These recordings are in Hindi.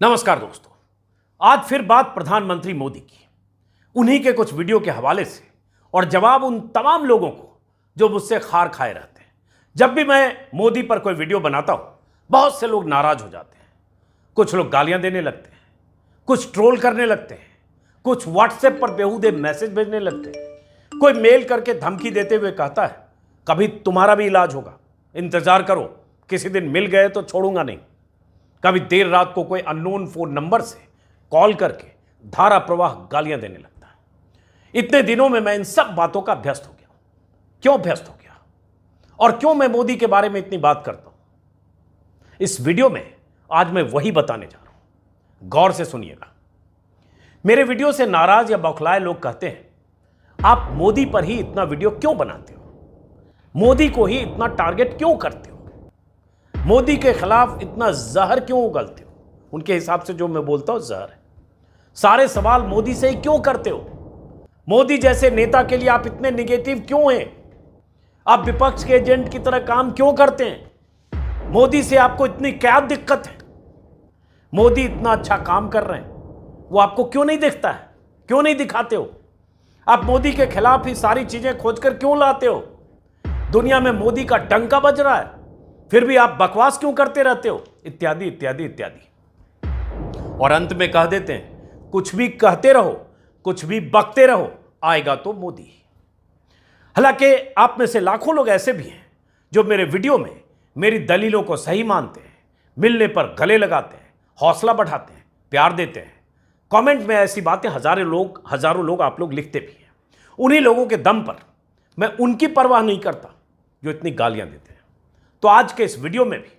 नमस्कार दोस्तों, आज फिर बात प्रधानमंत्री मोदी की, उन्हीं के कुछ वीडियो के हवाले से और जवाब उन तमाम लोगों को जो मुझसे खार खाए रहते हैं। जब भी मैं मोदी पर कोई वीडियो बनाता हूं, बहुत से लोग नाराज हो जाते हैं। कुछ लोग गालियां देने लगते हैं, कुछ ट्रोल करने लगते हैं, कुछ व्हाट्सएप पर बेहूदे मैसेज भेजने लगते हैं, कोई मेल करके धमकी देते हुए कहता है कभी तुम्हारा भी इलाज होगा, इंतजार करो, किसी दिन मिल गए तो छोड़ूंगा नहीं। कभी देर रात को कोई अननोन फोन नंबर से कॉल करके धारा प्रवाह गालियां देने लगता है। इतने दिनों में मैं इन सब बातों का अभ्यस्त हो गया। क्यों अभ्यस्त हो गया और क्यों मैं मोदी के बारे में इतनी बात करता हूं, इस वीडियो में आज मैं वही बताने जा रहा हूं। गौर से सुनिएगा। मेरे वीडियो से नाराज या बौखलाए लोग कहते हैं आप मोदी पर ही इतना वीडियो क्यों बनाते हो, मोदी को ही इतना टारगेट क्यों करते हो, मोदी के खिलाफ इतना जहर क्यों उगलते हो। उनके हिसाब से जो मैं बोलता हूं जहर है। सारे सवाल मोदी से ही क्यों करते हो, मोदी जैसे नेता के लिए आप इतने निगेटिव क्यों हैं, आप विपक्ष के एजेंट की तरह काम क्यों करते हैं, मोदी से आपको इतनी क्या दिक्कत है, मोदी इतना अच्छा काम कर रहे हैं वो आपको क्यों नहीं दिखता है, क्यों नहीं दिखाते हो, आप मोदी के खिलाफ ही सारी चीजें खोजकर क्यों लाते हो, दुनिया में मोदी का डंका बज रहा है फिर भी आप बकवास क्यों करते रहते हो, इत्यादि इत्यादि इत्यादि। और अंत में कह देते हैं कुछ भी कहते रहो, कुछ भी बकते रहो, आएगा तो मोदी। हालांकि आप में से लाखों लोग ऐसे भी हैं जो मेरे वीडियो में मेरी दलीलों को सही मानते हैं, मिलने पर गले लगाते हैं, हौसला बढ़ाते हैं, प्यार देते हैं। कमेंट में ऐसी बातें हजारों लोग आप लोग लिखते भी हैं। उन्हीं लोगों के दम पर मैं उनकी परवाह नहीं करता जो इतनी गालियां देते हैं। तो आज के इस वीडियो में भी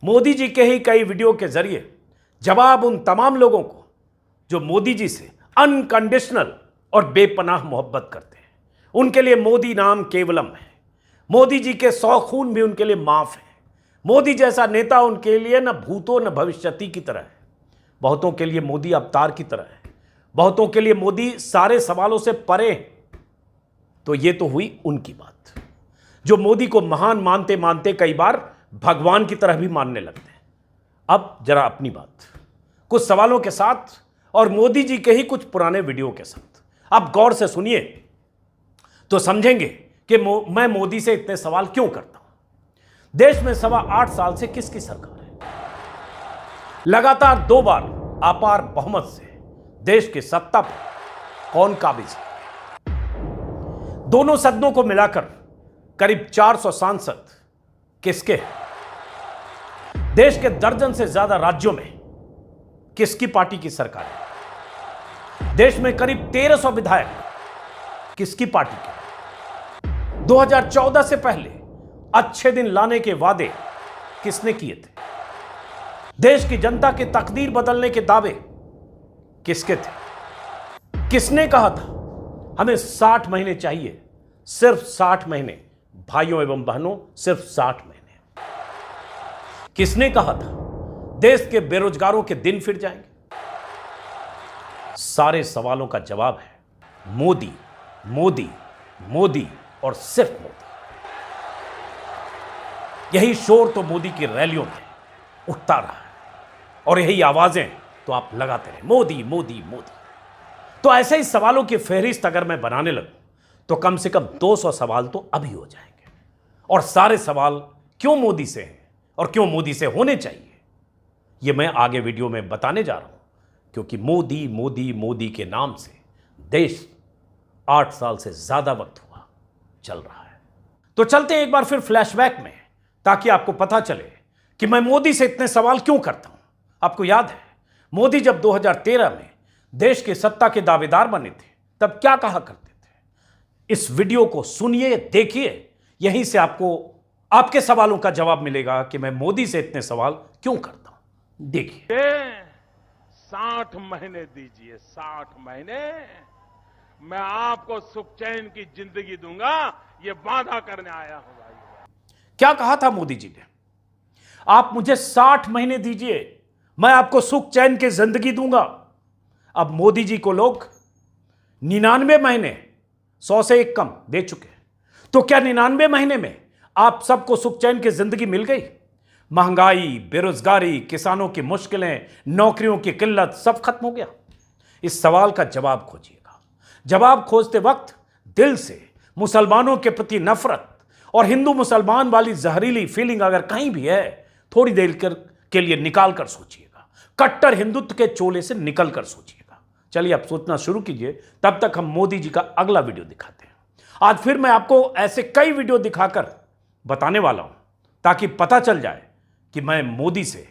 मोदी जी के ही कई वीडियो के जरिए जवाब उन तमाम लोगों को जो मोदी जी से अनकंडीशनल और बेपनाह मोहब्बत करते हैं। उनके लिए मोदी नाम केवलम है, मोदी जी के 100 खून भी उनके लिए माफ है। मोदी जैसा नेता उनके लिए न भूतो न भविष्यति की तरह है, बहुतों के लिए मोदी अवतार की तरह है, बहुतों के लिए मोदी सारे सवालों से परे है। तो ये तो हुई उनकी बात जो मोदी को महान मानते मानते कई बार भगवान की तरह भी मानने लगते हैं। अब जरा अपनी बात कुछ सवालों के साथ और मोदी जी के ही कुछ पुराने वीडियो के साथ आप गौर से सुनिए तो समझेंगे कि मैं मोदी से इतने सवाल क्यों करता हूं। देश में 8.25 साल से किसकी सरकार है, लगातार 2 बार अपार बहुमत से देश की सत्ता पर कौन काबिज है, दोनों सदनों को मिलाकर करीब 400 सांसद किसके हैं, देश के दर्जन से ज्यादा राज्यों में किसकी पार्टी की सरकार है, देश में करीब 1300 विधायक किसकी पार्टी के, 2014 से पहले अच्छे दिन लाने के वादे किसने किए थे, देश की जनता की तकदीर बदलने के दावे किसके थे, किसने कहा था हमें 60 महीने चाहिए, सिर्फ 60 महीने भाइयों एवं बहनों, सिर्फ 60 महीने। किसने कहा था देश के बेरोजगारों के दिन फिर जाएंगे। सारे सवालों का जवाब है मोदी, मोदी, मोदी और सिर्फ मोदी। यही शोर तो मोदी की रैलियों में उठता रहा है और यही आवाजें तो आप लगाते रहे, मोदी मोदी मोदी। तो ऐसे ही सवालों की फहरिस्त अगर मैं बनाने लगूं तो कम से कम 200 सवाल तो अभी हो जाएंगे। और सारे सवाल क्यों मोदी से हैं और क्यों मोदी से होने चाहिए, यह मैं आगे वीडियो में बताने जा रहा हूं, क्योंकि मोदी मोदी मोदी के नाम से देश 8 साल से ज्यादा वक्त हुआ चल रहा है। तो चलते हैं एक बार फिर फ्लैशबैक में, ताकि आपको पता चले कि मैं मोदी से इतने सवाल क्यों करता हूं। आपको याद है मोदी जब 2013 में देश की सत्ता के दावेदार बने थे तब क्या कहा करते थे। इस वीडियो को सुनिए, देखिए, यहीं से आपको आपके सवालों का जवाब मिलेगा कि मैं मोदी से इतने सवाल क्यों करता हूं। देखिए, 60 महीने दीजिए, 60 महीने मैं आपको सुख चैन की जिंदगी दूंगा, ये वादा करने आया हूं भाई। क्या कहा था मोदी जी ने, आप मुझे 60 महीने दीजिए, मैं आपको सुख चैन की जिंदगी दूंगा। अब मोदी जी को लोग 99 महीने 100 से एक कम दे चुके हैं। तो क्या 99 महीने में आप सबको सुख चैन की जिंदगी मिल गई? महंगाई, बेरोजगारी, किसानों की मुश्किलें, नौकरियों की किल्लत सब खत्म हो गया? इस सवाल का जवाब खोजिएगा। जवाब खोजते वक्त दिल से मुसलमानों के प्रति नफरत और हिंदू मुसलमान वाली जहरीली फीलिंग अगर कहीं भी है, थोड़ी देर के लिए निकाल कर सोचिएगा। कट्टर हिंदुत्व के चोले से निकल कर सोचिएगा। चलिए अब सोचना शुरू कीजिए, तब तक हम मोदी जी का अगला वीडियो दिखाते हैं। आज फिर मैं आपको ऐसे कई वीडियो दिखाकर बताने वाला हूं ताकि पता चल जाए कि मैं मोदी से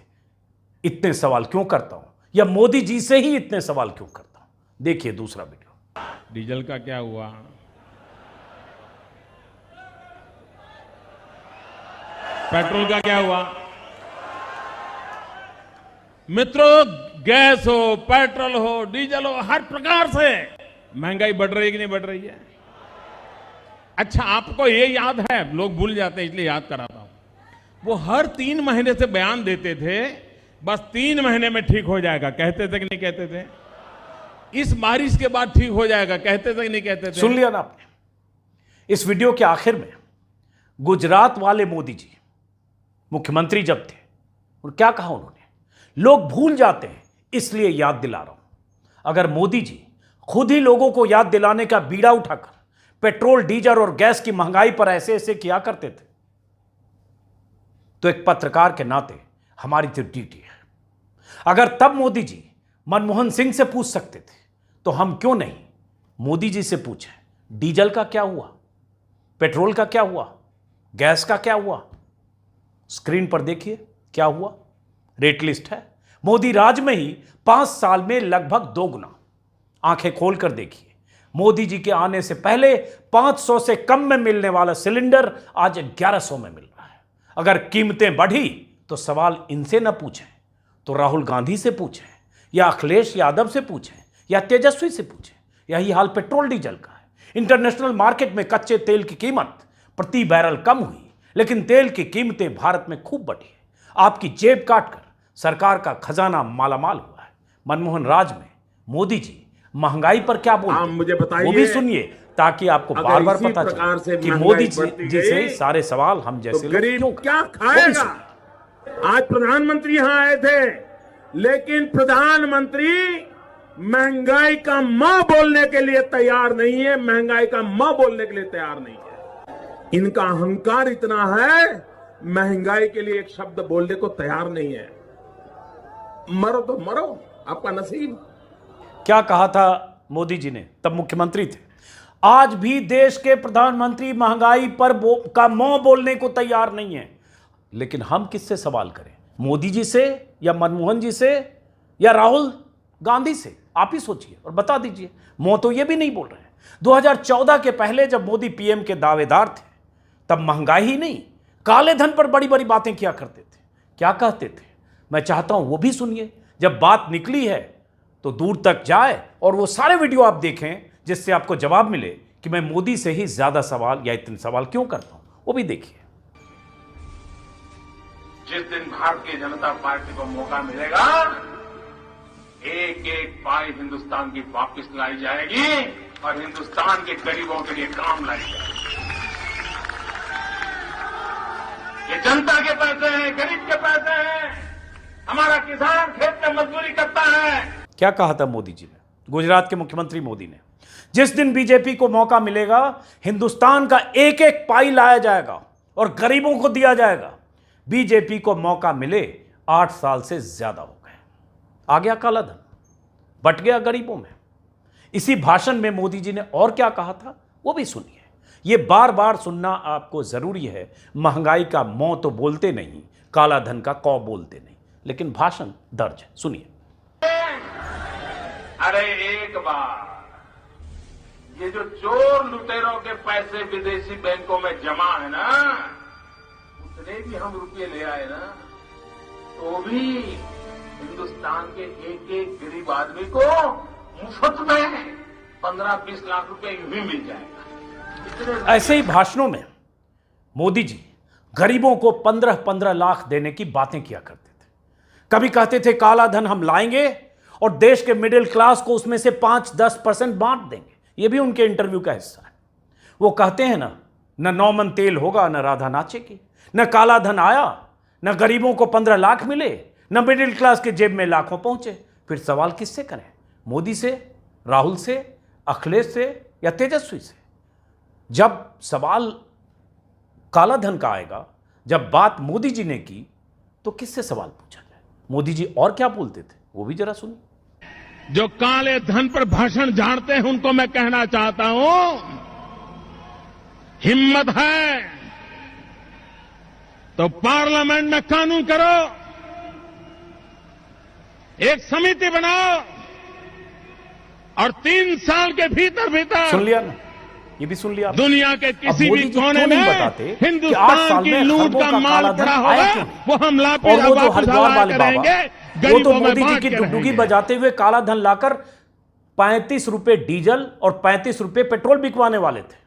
इतने सवाल क्यों करता हूं या मोदी जी से ही इतने सवाल क्यों करता हूं। देखिए दूसरा वीडियो। डीजल का क्या हुआ? पेट्रोल का क्या हुआ? मित्रों, गैस हो, पेट्रोल हो, डीजल हो, हर प्रकार से महंगाई बढ़ रही है कि नहीं बढ़ रही है? अच्छा, आपको ये याद है, लोग भूल जाते हैं इसलिए याद कराता हूं, वो हर 3 महीने से बयान देते थे, बस 3 महीने में ठीक हो जाएगा। कहते थे कि नहीं कहते थे? इस बारिश के बाद ठीक हो जाएगा, कहते थे कि नहीं कहते थे? सुन लिया ना आपने? इस वीडियो के आखिर में गुजरात वाले मोदी जी मुख्यमंत्री जब थे, और क्या कहा उन्होंने? लोग भूल जाते हैं इसलिए याद दिला रहा हूं। अगर मोदी जी खुद ही लोगों को याद दिलाने का बीड़ा उठाकर पेट्रोल, डीजल और गैस की महंगाई पर ऐसे ऐसे किया करते थे, तो एक पत्रकार के नाते हमारी तो ड्यूटी है। अगर तब मोदी जी मनमोहन सिंह से पूछ सकते थे, तो हम क्यों नहीं मोदी जी से पूछें, डीजल का क्या हुआ, पेट्रोल का क्या हुआ, गैस का क्या हुआ? स्क्रीन पर देखिए क्या हुआ। रेट लिस्ट है। मोदी राज में ही 5 साल में लगभग 2 गुना। आंखें खोलकर देखिए, मोदी जी के आने से पहले 500 से कम में मिलने वाला सिलेंडर आज 1100 में मिल रहा है। अगर कीमतें बढ़ी तो सवाल इनसे न पूछें तो राहुल गांधी से पूछें, या अखिलेश यादव से पूछें, या तेजस्वी से पूछें। यही हाल पेट्रोल डीजल का है। इंटरनेशनल मार्केट में कच्चे तेल की कीमत प्रति बैरल कम हुई, लेकिन तेल की कीमतें भारत में खूब बढ़ी है। आपकी जेब काटकर सरकार का खजाना मालामाल हुआ है। मनमोहन राज में मोदी जी महंगाई पर क्या बोलते हैं, मुझे बताइए, वो भी सुनिए, ताकि आपको बार बार पता चले कि मोदी जी से सारे सवाल हम जैसे लोग क्यों क्या खाएगा। आज प्रधानमंत्री यहां आए थे, लेकिन प्रधानमंत्री महंगाई का मां बोलने के लिए तैयार नहीं है, महंगाई का मां बोलने के लिए तैयार नहीं है। इनका अहंकार इतना है, महंगाई के लिए एक शब्द बोलने को तैयार नहीं है। मरो तो मरो, आपका नसीब। क्या कहा था मोदी जी ने? तब मुख्यमंत्री थे। आज भी देश के प्रधानमंत्री महंगाई पर का मुंह बोलने को तैयार नहीं है। लेकिन हम किससे सवाल करें, मोदी जी से या मनमोहन जी से या राहुल गांधी से? आप ही सोचिए और बता दीजिए। मुंह तो ये भी नहीं बोल रहे हैं। 2014 के पहले जब मोदी पीएम के दावेदार थे, तब महंगाई ही नहीं, काले धन पर बड़ी बड़ी बातें किया करते थे। क्या कहते थे, मैं चाहता हूं वो भी सुनिए। जब बात निकली है तो दूर तक जाए और वो सारे वीडियो आप देखें, जिससे आपको जवाब मिले कि मैं मोदी से ही ज्यादा सवाल या इतने सवाल क्यों करता हूं। वो भी देखिए। जिस दिन भारतीय जनता पार्टी को मौका मिलेगा, एक एक पाई हिंदुस्तान की वापस लाई जाएगी और हिंदुस्तान के गरीबों के लिए काम लाई जाएगी। ये जनता के पैसे हैं, गरीब के पैसे हैं। हमारा किसान खेत में मजदूरी करता है। क्या कहा था मोदी जी ने, गुजरात के मुख्यमंत्री मोदी ने? जिस दिन बीजेपी को मौका मिलेगा, हिंदुस्तान का एक एक पाई लाया जाएगा और गरीबों को दिया जाएगा। बीजेपी को मौका मिले 8 साल से ज्यादा हो गए। आ गया काला धन, बट गया गरीबों में। इसी भाषण में मोदी जी ने और क्या कहा था, वो भी सुनिए। ये बार बार सुनना आपको जरूरी है। महंगाई का मौ तो बोलते नहीं, काला धन का कौ बोलते नहीं, लेकिन भाषण दर्ज है, सुनिए। अरे एक बार ये जो चोर लुटेरों के पैसे विदेशी बैंकों में जमा है ना, उतने भी हम रुपये ले आए ना, तो भी हिंदुस्तान के एक एक गरीब आदमी को मुफ्त में 15-20 लाख रुपए यूं ही मिल जाएगा। ऐसे ही भाषणों में मोदी जी गरीबों को 15-15 लाख देने की बातें किया करते थे। कभी कहते थे काला धन हम लाएंगे और देश के मिडिल क्लास को उसमें से 5-10% बांट देंगे। यह भी उनके इंटरव्यू का हिस्सा है। वो कहते हैं ना, न 9 मन तेल होगा, न राधा नाचेगी, न काला धन आया, न गरीबों को 15 लाख मिले, न मिडिल क्लास के जेब में लाखों पहुंचे। फिर सवाल किससे करें? मोदी से, राहुल से, अखिलेश से या तेजस्वी से? जब सवाल काला धन का आएगा, जब बात मोदी जी ने की, तो किससे सवाल पूछा जाए? मोदी जी और क्या बोलते थे वो भी जरा सुनिए। जो काले धन पर भाषण झाड़ते हैं उनको मैं कहना चाहता हूं, हिम्मत है तो पार्लियामेंट में कानून करो, एक समिति बनाओ और 3 साल के भीतर भीतर सुन लिया ना, ये भी सुन लिया। दुनिया के किसी मोदी भी जी कोने क्यों नहीं में बताते कि 8 हिंदुस्तान साल की में लूट खरबों का का माल काला धन पड़ा आया होगा, क्यों नहीं? वो हम और वो जो वापस हरिद्वार हवाला वाले बाबा, करेंगे, वो तो गरीबों में मोदी जी बांट की के डुगडुगी रहेंगे। बजाते हुए काला धन लाकर 35 रुपए डीजल और 35 रुपए पेट्रोल बिकवाने वाले थे।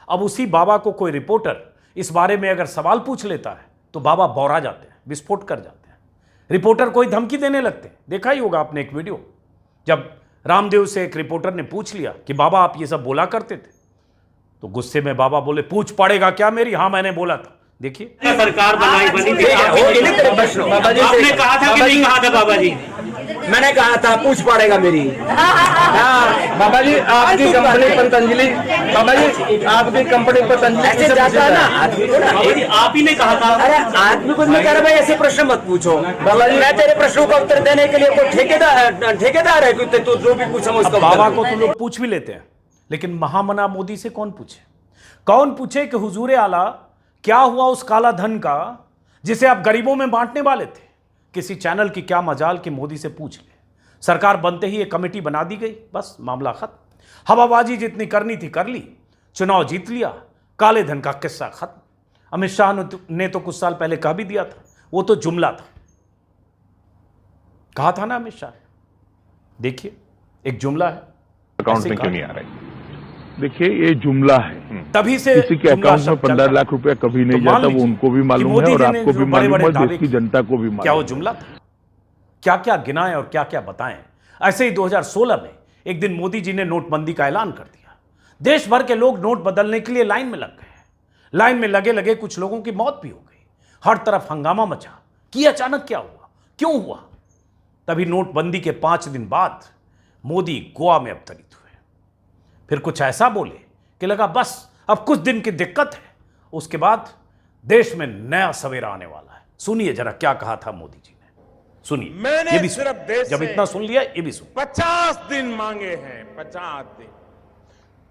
अब उसी बाबा को कोई रिपोर्टर इस बारे में अगर सवाल पूछ लेता है तो बाबा बौरा जाते हैं, विस्फोट कर जाते हैं। रिपोर्टर कोई धमकी देने लगते हैं। देखा ही होगा आपने एक वीडियो, जब रामदेव से एक रिपोर्टर ने पूछ लिया कि बाबा आप ये सब बोला करते थे, तो गुस्से में बाबा बोले पूछ पड़ेगा क्या मेरी? हाँ मैंने बोला था। देखिए सरकार बनी थी, आपने कहा था कि नहीं कहा था? बाबा जी मैंने कहा था पूछ पड़ेगा मेरी। हाँ बाबा जी, आपकी कंपनी पतंजलि, बाबा जी आपकी कंपनी पतंजलि ऐसे जाता है ना आदमी को ना। बाबा जी आप ही ने कहा था। अरे आदमी को मैं कह रहा भाई ऐसे प्रश्न मत पूछो बाबा जी, मैं तेरे प्रश्नों का उत्तर देने के लिए कोई ठेकेदार है कि तू जो भी पूछो उसका बाबा को तो लोग पूछ भी लेते हैं, लेकिन महामना मोदी से कौन पूछे? कौन पूछे कि हुजूर आला क्या हुआ उस काला धन का जिसे आप गरीबों में बांटने वाले थे? किसी चैनल की क्या मजाल कि मोदी से पूछ ले। सरकार बनते ही एक कमेटी बना दी गई, बस मामला खत्म। हवाबाजी जितनी करनी थी कर ली, चुनाव जीत लिया, काले धन का किस्सा खत्म। अमित शाह ने तो कुछ साल पहले कह भी दिया था, वो तो जुमला था। कहा था ना अमित शाह, देखिए एक जुमला है, अकाउंट में क्यों नहीं आ रहा है? देखिए ये जुमला है, तभी से किसी के अकाउंट में 15 लाख रुपया कभी नहीं जाता, वो उनको भी मालूम है और आपको भी मालूम है, देश की जनता को भी मालूम है। क्या वो जुमला था? क्या क्या गिनाएं और क्या क्या बताएं? ऐसे ही 2016 में एक दिन मोदी जी ने नोटबंदी का ऐलान कर दिया। देश भर के लोग नोट बदलने के लिए लाइन में लग गए। लाइन में लगे लगे कुछ लोगों की मौत भी हो गई। हर तरफ हंगामा मचा कि अचानक क्या हुआ, क्यों हुआ? तभी नोटबंदी के 5 दिन बाद मोदी गोवा में अवतरित हुए। फिर कुछ ऐसा बोले कि लगा बस अब कुछ दिन की दिक्कत है, उसके बाद देश में नया सवेरा आने वाला है। सुनिए जरा क्या कहा था मोदी जी ने, सुनिए। मैंने ये भी सिर्फ सुनिए। देश जब से इतना सुन लिया ये भी सुनिए। 50 दिन मांगे हैं, 50 दिन।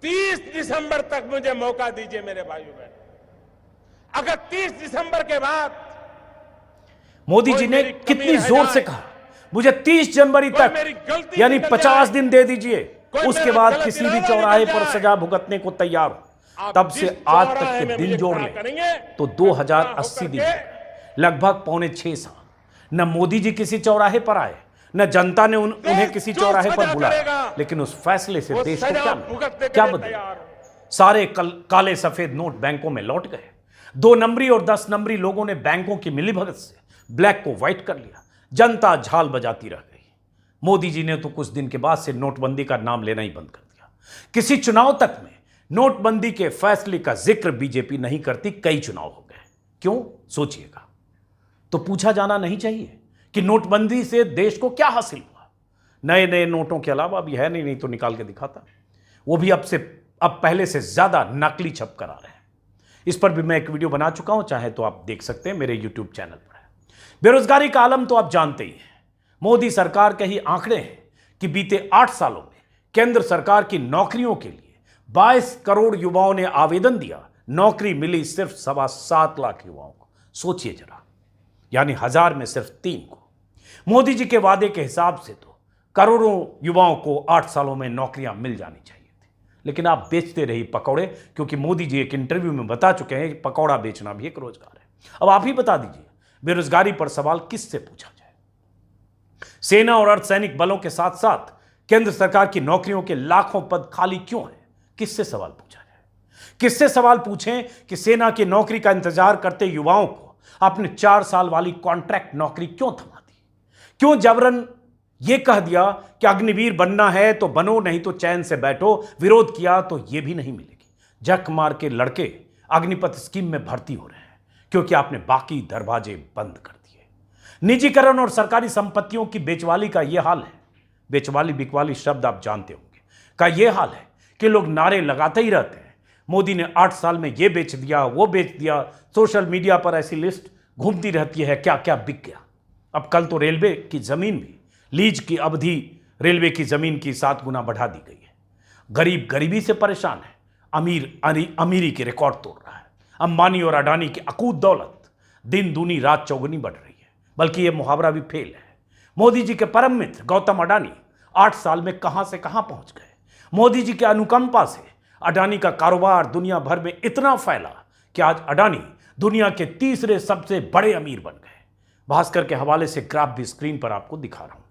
30 दिसंबर तक मुझे मौका दीजिए मेरे भाइयों बहनों। अगर 30 दिसंबर के बाद मोदी कोई जी ने मेरी कमी कितनी रह जोर जाए, से कहा मुझे 30 जनवरी कोई तक मेरी गलती यानी निकल 50 जाए, दिन दे दीजिए, कोई उसके मेरा बाद गलत किसी भी इरादा चौराहे निकल पर जाए। सजा भुगतने को तैयार हो। आप तब जिस से आज तक चौराहे के में दिन मुझे जोड़ खड़ा लें करेंगे, तो 2080 दिन होकर हो गए, लगभग 6.25 साल। न मोदी जी किसी चौराहे पर आए, न जनता ने उन्हें किसी जो चौराहे पर सजा बुलाया, करेगा, लेकिन उस फैसले से वो देश को सजा क्या भुगतने के क्या लिए बदला? तैयार हो। सारे काले सफेद नोट बैंकों में लौट गए। 2 नंबरी और 10 नंबरी लोगों ने बैंकों की मिलीभगत से ब्लैक को व्हाइट कर लिया। जनता झाल बजाती रह गई। मोदी जी ने तो कुछ दिन के बाद से नोटबंदी का नाम लेना ही बंद कर दिया। किसी चुनाव तक में नोटबंदी के फैसले का जिक्र बीजेपी नहीं करती। कई चुनाव हो गए। क्यों? सोचिएगा। तो पूछा जाना नहीं चाहिए कि नोटबंदी से देश को क्या हासिल हुआ? नए नए नोटों के अलावा अभी है नहीं तो निकाल के दिखाता, वो भी अब पहले से ज्यादा नकली छप कर आ रहे हैं। इस पर भी मैं एक वीडियो बना चुका हूं, चाहे तो आप देख सकते हैं, मेरे यूट्यूब चैनल पर है। बेरोजगारी का आलम तो आप जानते ही हैं। मोदी सरकार के ही आंकड़े हैं कि बीते 8 सालों में केंद्र सरकार की नौकरियों के लिए 22 करोड़ युवाओं ने आवेदन दिया, नौकरी मिली सिर्फ 7.25 लाख युवाओं को। सोचिए जरा, यानी 1000 में सिर्फ 3 को। मोदी जी के वादे के हिसाब से तो करोड़ों युवाओं को 8 सालों में नौकरियां मिल जानी चाहिए थी, लेकिन आप बेचते रही पकौड़े, क्योंकि मोदी जी एक इंटरव्यू में बता चुके हैं कि पकौड़ा बेचना भी एक रोजगार है। अब आप ही बता दीजिए, बेरोजगारी पर सवाल किससे पूछा जाए? सेना और अर्धसैनिक बलों के साथ साथ केंद्र सरकार की नौकरियों के लाखों पद खाली क्यों हैं? किससे सवाल पूछा जाए? किससे सवाल पूछें कि सेना की नौकरी का इंतजार करते युवाओं को आपने 4 साल वाली कॉन्ट्रैक्ट नौकरी क्यों थमा दी? क्यों जबरन यह कह दिया कि अग्निवीर बनना है तो बनो, नहीं तो चैन से बैठो, विरोध किया तो यह भी नहीं मिलेगी। झक मार के लड़के अग्निपथ स्कीम में भर्ती हो रहे हैं। क्योंकि आपने बाकी दरवाजे बंद कर दिए। निजीकरण और सरकारी संपत्तियों की बेचवाली का यह हाल है, बेचवाली बिकवाली शब्द आप जानते होंगे, का यह हाल है कि लोग नारे लगाते ही रहते हैं। मोदी ने 8 साल में यह बेच दिया, वो बेच दिया। सोशल मीडिया पर ऐसी लिस्ट घूमती रहती है, क्या क्या बिक गया। अब कल तो रेलवे की जमीन भी, लीज की अवधि रेलवे की जमीन की 7 गुना बढ़ा दी गई है। गरीब गरीबी से परेशान है, अमीर अमीरी के रिकॉर्ड तोड़ रहा है। अंबानी और अडानी की अकूत दौलत दिन दूनी रात चौगुनी बढ़ रही है। बल्कि यह मुहावरा भी फेल है। मोदी जी के परम मित्र गौतम अडानी 8 साल में कहां से कहां पहुंच गए। मोदी जी के अनुकंपा से अडानी का कारोबार दुनिया भर में इतना फैला कि आज अडानी दुनिया के तीसरे सबसे बड़े अमीर बन गए। भास्कर के हवाले से ग्राफ भी स्क्रीन पर आपको दिखा रहा हूं।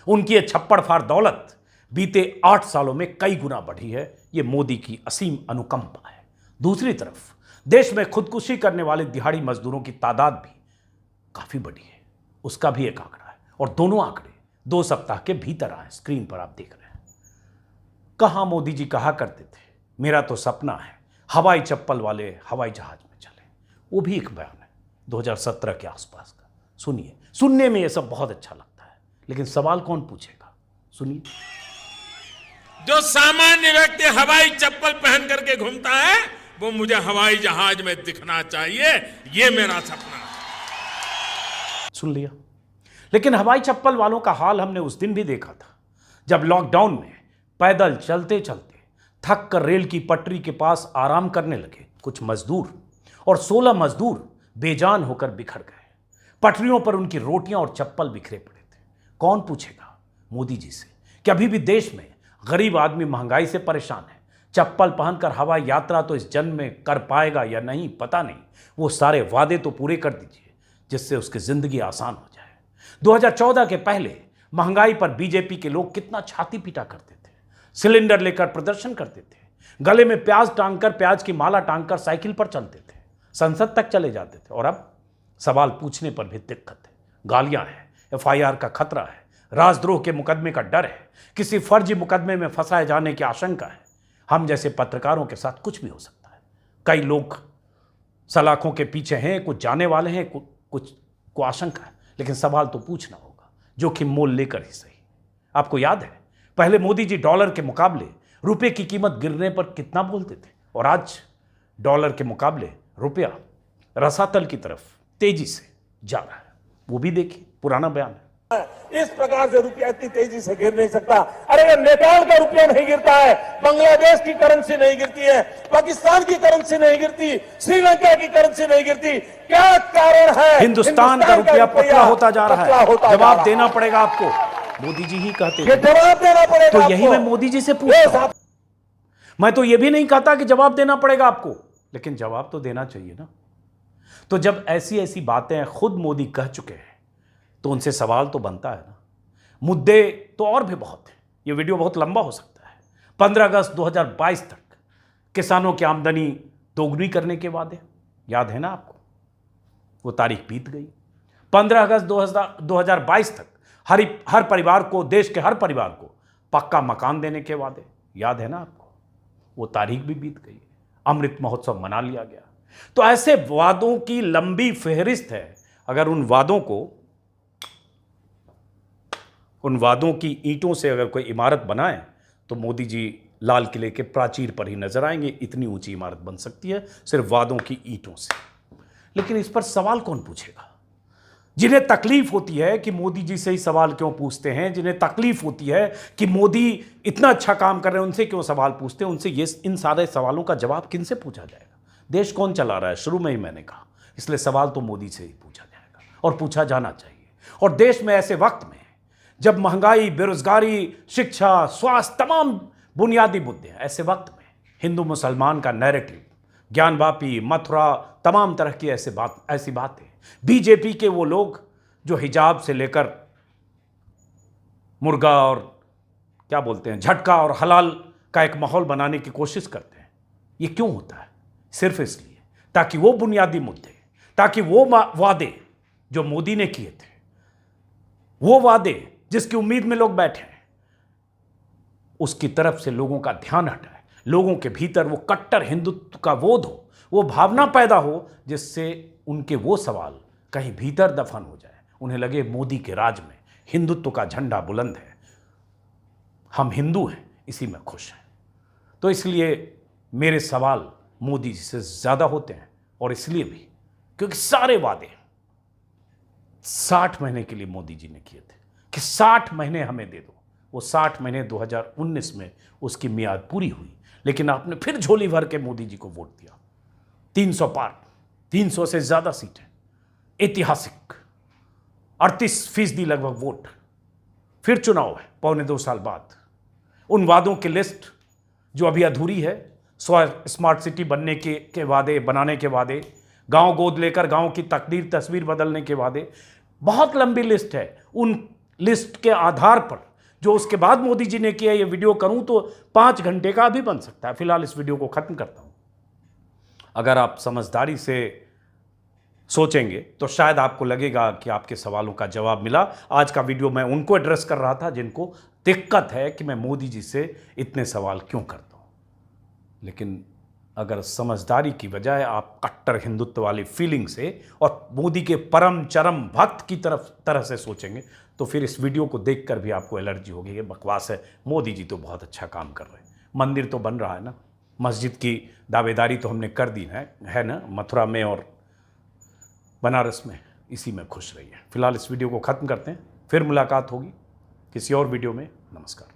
उनकी यह छप्पड़ फाड़ दौलत बीते 8 सालों में कई गुना बढ़ी है। यह मोदी की असीम अनुकंपा है। दूसरी तरफ देश में खुदकुशी करने वाले दिहाड़ी मजदूरों की तादाद भी काफी बढ़ी है, उसका भी एक आंकड़ा है। और दोनों आंकड़े 2 सप्ताह के भीतर आए। स्क्रीन पर आप देख रहे हैं। कहां मोदी जी कहा करते थे, मेरा तो सपना है हवाई चप्पल वाले हवाई जहाज में चले। वो भी एक बयान है 2017 के आसपास का। सुनिए, सुनने में यह सब बहुत अच्छा लगता है, लेकिन सवाल कौन पूछेगा, सुनिए। जो सामान्य व्यक्ति हवाई चप्पल पहन करके घूमता है, वो मुझे हवाई जहाज में दिखना चाहिए, ये मेरा सपना है। सुन लिया। लेकिन हवाई चप्पल वालों का हाल हमने उस दिन भी देखा था, जब लॉकडाउन में पैदल चलते चलते थक कर रेल की पटरी के पास आराम करने लगे कुछ मजदूर, और 16 मजदूर बेजान होकर बिखर गए। पटरियों पर उनकी रोटियां और चप्पल बिखरे पड़े थे। कौन पूछेगा मोदी जी से कि अभी भी देश में गरीब आदमी महंगाई से परेशान है। चप्पल पहनकर हवाई यात्रा तो इस जन्म में कर पाएगा या नहीं पता नहीं। वो सारे वादे तो पूरे कर दीजिए जिससे उसकी जिंदगी आसान हो जाए। 2014 के पहले महंगाई पर बीजेपी के लोग कितना छाती पीटा करते थे, सिलेंडर लेकर प्रदर्शन करते थे, गले में प्याज टांगकर, प्याज की माला टांगकर साइकिल पर चलते थे, संसद तक चले जाते थे। और अब सवाल पूछने पर भी दिक्कत है, गालियां हैं, FIR का खतरा है, राजद्रोह के मुकदमे का डर है, किसी फर्जी मुकदमे में फंसाए जाने की आशंका है। हम जैसे पत्रकारों के साथ कुछ भी हो सकता है। कई लोग सलाखों के पीछे हैं, कुछ जाने वाले हैं, कुछ को आशंका है, लेकिन सवाल तो पूछना होगा, जोखिम मोल लेकर ही सही। आपको याद है पहले मोदी जी डॉलर के मुकाबले रुपए की कीमत गिरने पर कितना बोलते थे, और आज डॉलर के मुकाबले रुपया रसातल की तरफ तेजी से जा रहा है। वो भी देखिए, पुराना बयान है। इस प्रकार से रुपया इतनी तेजी से गिर नहीं सकता। अरे नेपाल का रुपया नहीं गिरता है, बांग्लादेश की करेंसी नहीं गिरती है, पाकिस्तान की करेंसी नहीं गिरती, श्रीलंका की करेंसी नहीं गिरती। क्या कारण है? हिंदुस्तान का रुपया पतला होता जा रहा है। जवाब देना पड़ेगा आपको, मोदी जी ही कहते हैं। जवाब देना पड़ेगा। तो यही मैं मोदी जी से पूछता हूं। मैं तो यह भी नहीं कहता कि जवाब देना पड़ेगा आपको, लेकिन जवाब तो देना चाहिए ना। तो जब ऐसी ऐसी बातें खुद मोदी कह चुके हैं तो उनसे सवाल तो बनता है ना। मुद्दे तो और भी बहुत हैं, यह वीडियो बहुत लंबा हो सकता है। 15 अगस्त 2022 तक किसानों की आमदनी दोगुनी करने के वादे, याद है ना आपको? वो तारीख बीत गई। 15 अगस्त 2022 तक हर परिवार को, देश के हर परिवार को पक्का मकान देने के वादे, याद है ना आपको? वो तारीख भी बीत गई। अमृत महोत्सव मना लिया गया। तो ऐसे वादों की लंबी फहरिस्त है। अगर उन वादों की ईंटों से अगर कोई इमारत बनाए तो मोदी जी लाल किले के प्राचीर पर ही नजर आएंगे। इतनी ऊंची इमारत बन सकती है सिर्फ वादों की ईंटों से। लेकिन इस पर सवाल कौन पूछेगा? जिन्हें तकलीफ होती है कि मोदी जी से ही सवाल क्यों पूछते हैं, जिन्हें तकलीफ होती है कि मोदी इतना अच्छा काम कर रहे हैं, उनसे क्यों सवाल पूछते हैं, उनसे इन सारे सवालों का जवाब किनसे पूछा जाएगा? देश कौन चला रहा है? शुरू में ही मैंने कहा, इसलिए सवाल तो मोदी से ही पूछा जाएगा और पूछा जाना चाहिए। और देश में ऐसे वक्त में जब महंगाई, बेरोजगारी, शिक्षा, स्वास्थ्य, तमाम बुनियादी मुद्दे हैं, ऐसे वक्त में हिंदू मुसलमान का नैरेटिव, ज्ञानवापी, मथुरा, तमाम तरह की ऐसी बातें, बीजेपी के वो लोग जो हिजाब से लेकर मुर्गा और क्या बोलते हैं, झटका और हलाल का एक माहौल बनाने की कोशिश करते हैं। ये क्यों होता है? सिर्फ इसलिए ताकि वो बुनियादी मुद्दे, ताकि वो वादे जो मोदी ने किए थे, वो वादे जिसकी उम्मीद में लोग बैठे हैं, उसकी तरफ से लोगों का ध्यान हटाए, लोगों के भीतर वो कट्टर हिंदुत्व का बोध हो, वो भावना पैदा हो जिससे उनके वो सवाल कहीं भीतर दफन हो जाए, उन्हें लगे मोदी के राज में हिंदुत्व का झंडा बुलंद है, हम हिंदू हैं, इसी में खुश हैं। तो इसलिए मेरे सवाल मोदी जी से ज़्यादा होते हैं, और इसलिए भी क्योंकि सारे वादे 60 महीने के लिए मोदी जी ने किए थे कि 60 महीने हमें दे दो। वो 60 महीने 2019 में उसकी मियाद पूरी हुई, लेकिन आपने फिर झोली भर के मोदी जी को वोट दिया। 300 पार, 300 से ज़्यादा सीटें, ऐतिहासिक 38% लगभग वोट। फिर चुनाव है पौने 2 साल बाद। उन वादों की लिस्ट जो अभी अधूरी है, स्मार्ट सिटी बनने के वादे, बनाने के वादे, गांव गोद लेकर गांव की तस्वीर बदलने के वादे, बहुत लंबी लिस्ट है। उन लिस्ट के आधार पर जो उसके बाद मोदी जी ने किया, ये वीडियो करूं तो 5 घंटे का भी बन सकता है। फिलहाल इस वीडियो को खत्म करता हूं। अगर आप समझदारी से सोचेंगे तो शायद आपको लगेगा कि आपके सवालों का जवाब मिला। आज का वीडियो मैं उनको एड्रेस कर रहा था जिनको दिक्कत है कि मैं मोदी जी से इतने सवाल क्यों करता हूं। लेकिन अगर समझदारी की बजाय आप कट्टर हिंदुत्व वाली फीलिंग से और मोदी के परम चरम भक्त की तरह से सोचेंगे तो फिर इस वीडियो को देखकर भी आपको एलर्जी होगी, ये बकवास है, मोदी जी तो बहुत अच्छा काम कर रहे हैं, मंदिर तो बन रहा है ना, मस्जिद की दावेदारी तो हमने कर दी है ना, मथुरा में और बनारस में, इसी में खुश रहिए। फिलहाल इस वीडियो को ख़त्म करते हैं, फिर मुलाकात होगी किसी और वीडियो में। नमस्कार।